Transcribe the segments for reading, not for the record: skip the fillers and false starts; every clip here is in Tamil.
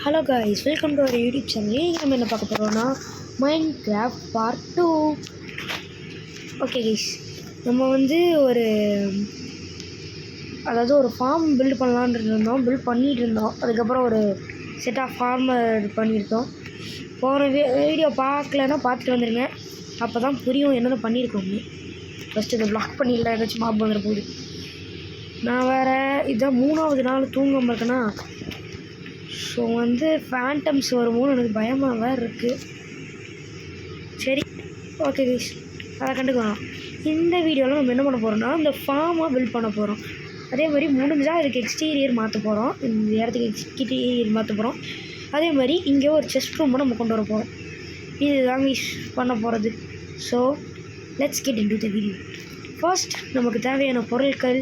Hello guys, welcome to our YouTube channel. இன்றைக்கி நம்ம என்ன பார்க்க போகிறோம்னா மைன்கிராஃப்ட் பார்ட் 2. ஓகே கைஸ், நம்ம ஒரு ஃபார்ம் பில்ட் பண்ணலான்னு இருந்தோம், பில்ட் பண்ணிகிட்டு இருந்தோம். அதுக்கப்புறம் ஒரு செட் ஆஃப் ஃபார்மர் பண்ணியிருக்கோம். போகிற வீடியோ பார்க்கலன்னா பார்த்துட்டு வந்துடுங்க, அப்போ தான் புரியும் என்னென்ன பண்ணியிருக்கோம்னு. ஃபஸ்ட்டு இதை பிளாக் பண்ணிடல, ஏதாச்சும் மாப் வந்துட போகுது. நான் வேறு இதுதான் 3வது நாள் தூங்காமல் இருக்கேன்னா, ஸோ ஃபேண்டம்ஸ் வருமோன்னு எனக்கு பயமாக வேறு இருக்குது. சரி, ஓகே கைஸ், அதை கண்டுக்கலாம். இந்த வீடியோவில் நம்ம என்ன பண்ண போகிறோம்னா, இந்த ஃபார்மாக பில்ட் பண்ண போகிறோம். அதே மாதிரி முடிஞ்சால் இதுக்கு எக்ஸ்டீரியர் மாற்ற போகிறோம். இந்த இடத்துக்கு எக்ஸ்டீரியர் மாற்ற போகிறோம். அதே மாதிரி இங்கே ஒரு செஸ்ட் ரூமை நம்ம கொண்டு வர போகிறோம். இதுதாங்க பண்ண போகிறது. So let's get into the video. First நமக்கு தேவையான பொருட்கள்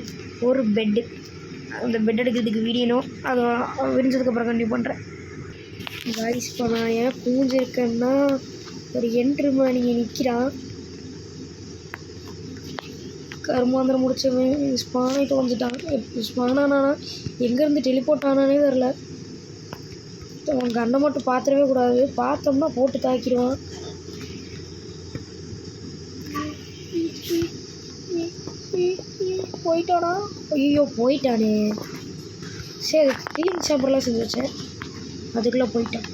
ஒரு பெட்டு. அந்த பெட் எடுக்கிறதுக்கு வீடியணும், அதை விரிஞ்சதுக்கப்புறம் கண்டிப்பாக பண்ணுறேன். காய்ஸ், இப்போ நான் ஏன் பூஞ்சிருக்கேன்னா, ஒரு என்ட்ருமா நீங்கள் நிற்கிறான் கருமாந்திரம் முடிச்சவன் ஸ்பானாகிட்டு வந்துட்டான். ஸ்பானானா எங்கேருந்து டெலிபோர்ட் ஆனானே தெரில. அவன் கண்ணை மட்டும் பார்த்துடவே கூடாது, பார்த்தோம்னா போட்டு தாக்கிடுவான். போயிட்டானா? ஐயோ போயிட்டானே. சரி, க்ளீன் சாப்பிட்லாம் செஞ்சு வச்சேன், அதுக்குள்ளே போயிட்டான்.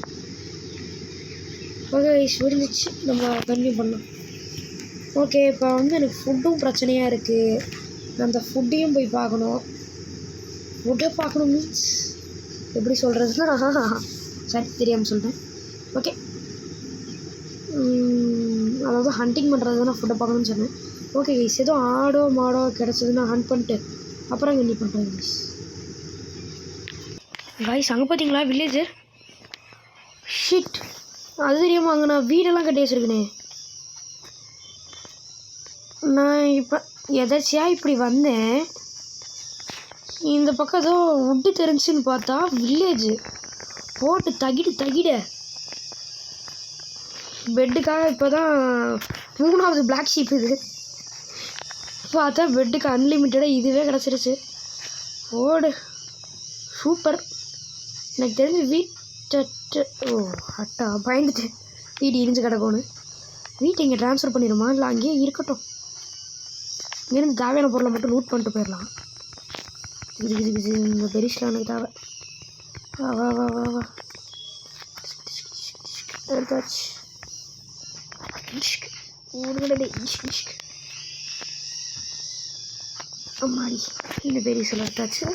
ஓகே விரிஞ்சிச்சு, நம்ம கன்டினியூ பண்ணலாம். ஓகே, இப்போ எனக்கு ஃபுட்டும் பிரச்சனையாக இருக்குது. நான் அந்த ஃபுட்டையும் போய் பார்க்கணும். ஃபுட்டை பார்க்கணும் மீன்ஸ் எப்படி சொல்கிறதுனா, சரி தெரியாமல் சொல்கிறேன். ஓகே, அதாவது ஹண்டிங் பண்ணுறது தான் நான் ஃபுட்டை பார்க்கணும்னு சொன்னேன். ஓகே கைஸ், ஏதோ ஆடோ மாடோ கிடச்சதுன்னா ஹண்ட் பண்ணிட்டு அப்புறம் கண்டி பண்ணுறேன் கைஸ். கைஸ், அங்கே பார்த்தீங்களா வில்லேஜர்? ஷிட், அது தெரியாமல் அங்கே நான் வீடெல்லாம் கட்டி வச்சுருக்கேனே. நான் இப்போ எதாச்சியாக இப்படி வந்தேன், இந்த பக்கம் ஏதோ உட்டு தெரிஞ்சுன்னு பார்த்தா வில்லேஜ் போட்டு தகிட பெட்டுக்காக இப்போ தான் 3வது பிளாக் ஷீப். இது பார்த்தா பெட்டுக்கு அன்லிமிட்டடாக இதுவே கிடச்சிருச்சு. ஓடு சூப்பர். எனக்கு தெரிஞ்சு அட்டா பயந்துட்டேன், வீடு இரிஞ்சு கிடக்கணும். வீட்டை இங்கே ட்ரான்ஸ்ஃபர் பண்ணிடுமா, இல்லை அங்கேயே இருக்கட்டும். இங்கேருந்து தேவையான பொருளை மட்டும் லூட் பண்ணிட்டு போயிடலாம். இது இந்த பெரிஸ்லாம் எனக்கு தேவை. வா வா வா வா வா எடுத்தாச்சு. அம்மாடி, இந்த பெரிய சில எடுத்தாச்சு.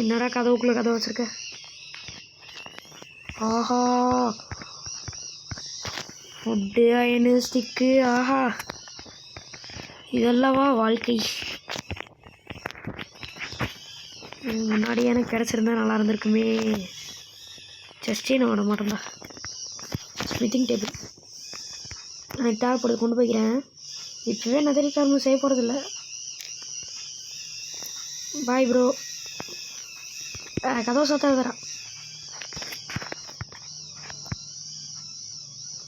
என்னடா கதவுக்குள்ளே கதவை வச்சுருக்க? ஆஹா, ஃபுட்டு அயனு ஸ்டிக்கு, ஆஹா இதெல்லாவா வாழ்க்கை. முன்னாடி எனக்கு கிடச்சிருந்தா நல்லா இருந்திருக்குமே. ஜஸ்டே நான் விட மாட்டேன்டா. ஸ்மித்திங் டேபிள் எனக்கு தேவைப்படுது, கொண்டு போய்க்கிறேன். இப்போவே நான் தெரிவிக்காமல் செய்ய போகிறதில்ல. Bye bro. கதவை சாத்தா தரா.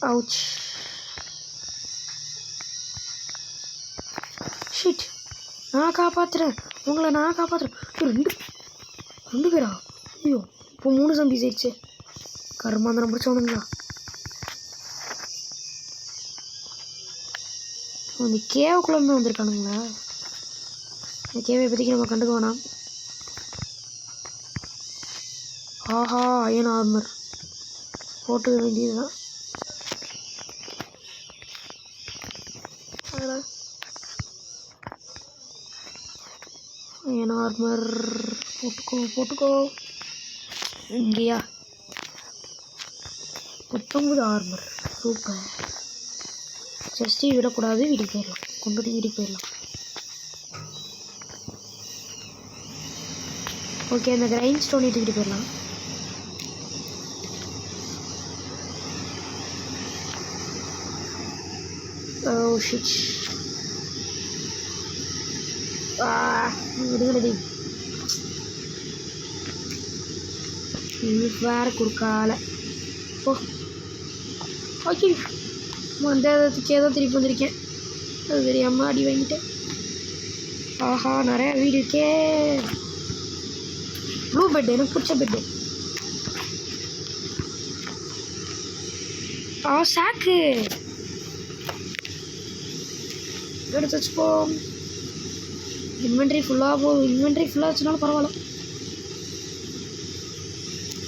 அவுச், ஷிட், நான் காப்பாற்றுறேன் உங்களை, நான் காப்பாற்றுறேன். ரெண்டு பேரா? ஐயோ, இப்போ 3 சம்பீஸ் ஆயிடுச்சு. கருமாந்திரம் பிடிச்சவனுங்களா? இந்த கேவுக்குள்ளே வந்திருக்கானுங்களா? இந்த கேவை பற்றிக்கு நம்ம கண்டுக்க வேணாம். ஆஹா, அயன் ஆர்மர் போட்டு வேண்டியது தான். அயன் ஆர்மர் போட்டுக்கோ. இங்கேயா 19 ஆர்மர், சூப்பர். ஜஸ்டி விடக்கூடாது, வீட்டுக்கு போயிடலாம். கொண்டுட்டு வீட்டுக்கு போயிடலாம். ஓகே, அந்த கிரைண்ட் ஸ்டோன் எடுத்துக்கிட்டு போயிடலாம். ஓ ஷிட், விடுங்கடி வேறு கொடுக்கால. ஓ ஓகே, மந்தத்துக்கு ஏதோ திருப்பி வந்திருக்கேன், அது தெரியாமல் அடி வாங்கிட்டேன். ஆஹா, நிறையா வீடு இருக்கே. ப்ளூ பெட் எனக்கு பிடிச்ச பெட்டு. சாக்கு எடுத்து வச்சுப்போம். இன்வென்ட்ரி ஃபுல்லாக வச்சுனாலும் பரவாயில்ல.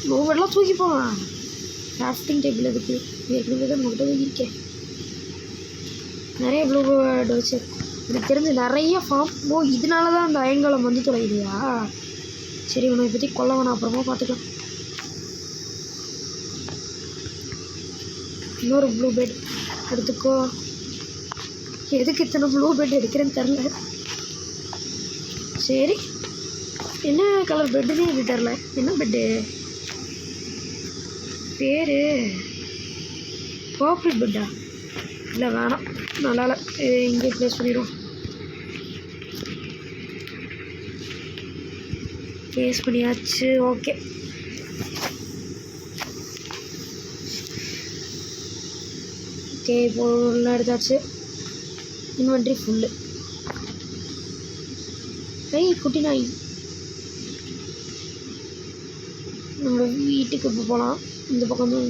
ப்ளூபெர்ட்லாம் தூக்கி போகலாம். கிராஃப்டிங் டேபிள் எதுக்கு? ஏற்கனவே தான் நம்மகிட்ட இருக்கேன். நிறைய ப்ளூபெர்ட் வச்சு எனக்கு தெரிஞ்சு நிறைய ஃபார்ம். இதனால தான் அந்த அயன்காலம் வந்து தொலைலையா? சரி, உன்னை பற்றி கொல்ல வேணாம், அப்புறமா பார்த்துக்கலாம். இன்னொரு ப்ளூபெர்ட் எடுத்துக்கோ. எதுக்கு இத்தனை ப்ளூபெர்ட் எடுக்கிறேன்னு தெரில. சரி, என்ன கலர் பெட்டுன்னு எனக்கு தெரில. என்ன பெட்டு பேர்? பர்பிள் பெட்டா? இல்லை வேணாம், நல்லா இல்லை. இங்கே ப்ளேஸ் பண்ணிடுவோம். ப்ளேஸ் பண்ணியாச்சு. ஓகே, இப்போ எல்லாம் எடுத்தாச்சு. Inventory full. குட்டி நாய். நம்ம வீட்டுக்கு இப்போ போகலாம். இந்த பக்கம் தான்.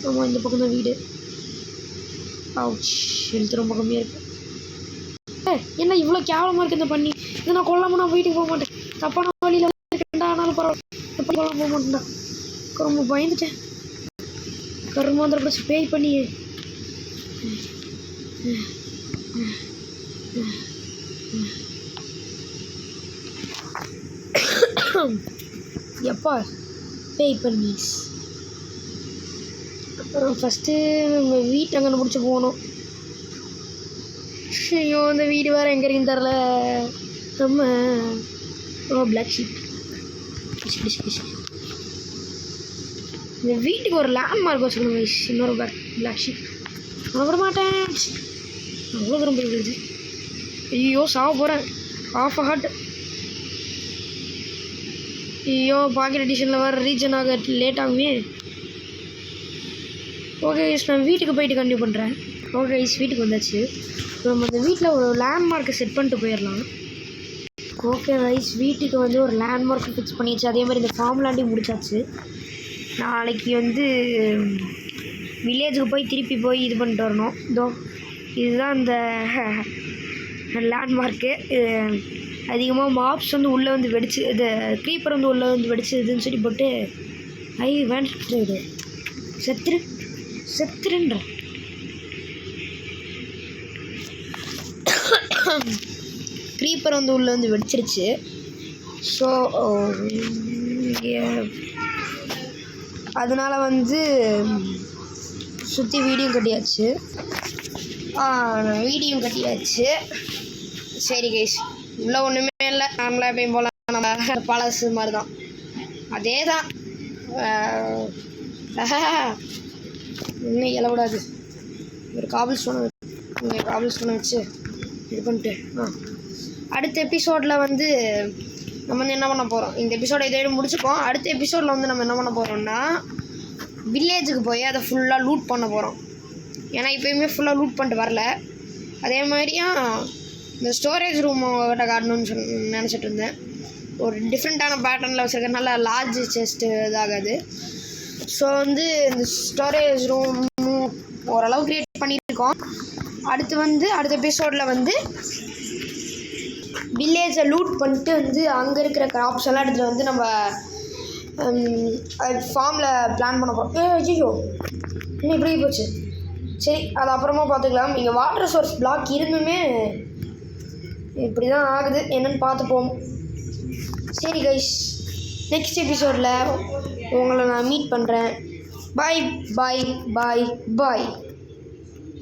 ஆமாம், இந்த பக்கம் தான் வீடு. ஹெல்த் ரொம்ப கம்மியாக இருக்குது. என்ன இவ்வளோ கேவலமாக இருக்குது இந்த பண்ணி? இதை நான் கொல்லாமல் நான் வீட்டுக்கு போக மாட்டேன். தப்பான வழியில் இருக்கேன்டா. ஆனாலும் பரவாயில்ல, எப்படி கொல்லாமல் போக மாட்டேன்டா. ரொம்ப பயந்துட்டேன். கருமாந்திர பிடிச்சி பேய் பண்ணி. எப்பா பேய் பண்ணீஸ். அப்புறம் ஃபஸ்ட்டு உங்கள் வீட்டை அங்கே பிடிச்சி போகணும். ஐயோ, இந்த வீடு வேறு எங்கே இருக்குன்னு தெரில. நம்ம பிளாக் ஷீப். இந்த வீட்டுக்கு ஒரு லேண்ட்மார்க் வச்சுக்கணும். இன்னொரு பிளாக் ஷீப். நான் விட மாட்டேன். அவ்வளோ தூரம் போயிடுது. ஐயோ, சாவ போகிறேன். Of heart. ஐயோ, பாக்கெட் எடிஷனில் வர ரீஜன் ஆக லேட் ஆகுமே. ஓகே கைஸ், நான் வீட்டுக்கு போயிட்டு கண்டினியூ பண்ணுறேன். ஓகே கைஸ், வீட்டுக்கு வந்தாச்சு. நம்ம அந்த வீட்டில் ஒரு லேண்ட்மார்க்கை செட் பண்ணிட்டு போயிடலாம். ஓகே கைஸ், வீட்டுக்கு வந்து ஒரு லேண்ட்மார்க்கை ஃபிக்ஸ் பண்ணியாச்சு. அதே மாதிரி இந்த ஃபார்ம் லேண்டையும் முடிச்சாச்சு. நாளைக்கு வந்து வில்லேஜுக்கு போய் திருப்பி போய் இது பண்ணிட்டு வரணும். இதுதான் இந்த லேண்ட்மார்க்கு. அதிகமாக மாப்ஸ் வந்து உள்ளே வந்து வெடிச்சு, இது க்ரீப்பர் வந்து உள்ளே வந்து வெடிச்சு இதுன்னு சொல்லி போட்டு வேண்டாம் செத்துருன்ற. க்ரீப்பர் வந்து உள்ளே வந்து வெடிச்சிருச்சு. ஸோ அதனால் வந்து சுற்றி வீடியும் கட்டியாச்சு. சரி கைஸ், உள்ள ஒன்றுமே இல்லை. நார்மலாக எப்பயும் போகலாம். நம்ம பழசு மாதிரி தான், அதே தான். இன்னும் எழக்கூடாது. ஒரு காபிள் ஸ்டோனை வச்சு இது பண்ணிட்டு அடுத்த எபிசோடில் வந்து நம்ம வந்து என்ன பண்ண போகிறோம். இந்த எபிசோடை இதோட முடிச்சுப்போம். அடுத்த எபிசோடில் வந்து நம்ம என்ன பண்ண போகிறோம்னா வில்லேஜுக்கு போய் அதை ஃபுல்லாக லூட் பண்ண போகிறோம். ஏன்னா இப்போயுமே ஃபுல்லாக லூட் பண்ணிட்டு வரல. அதே மாதிரியா இந்த ஸ்டோரேஜ் ரூம் கிட்ட காட்டணும்னு நினச்சிட்டு இருந்தேன். ஒரு டிஃப்ரெண்ட்டான பேட்டர்னில் வச்சுருக்க நல்ல லார்ஜ் செஸ்ட்டு இதாகாது. ஸோ வந்து இந்த ஸ்டோரேஜ் ரூம் ஓரளவு க்ரியேட் பண்ணியிருக்கோம். அடுத்த எபிசோடில் வந்து வில்லேஜை லூட் பண்ணிட்டு வந்து அங்கே இருக்கிற கிராப்ஸ் எல்லாம் எடுத்துகிட்டு வந்து நம்ம ஃபார்மில் பிளான் பண்ண போகிறோம். ஐயோ, இன்னும் இப்படி போச்சு. சரி, அது அப்புறமா பார்த்துக்கலாம். இங்கே வாட்டர் சோர்ஸ் பிளாக் இருந்துமே இப்படி தான் ஆகுது. என்னென்னு பார்த்துப்போம். சரி கைஸ், நெக்ஸ்ட் எபிசோடில் உங்களை நான் மீட் பண்ணுறேன். பாய் பாய் பாய் பாய்.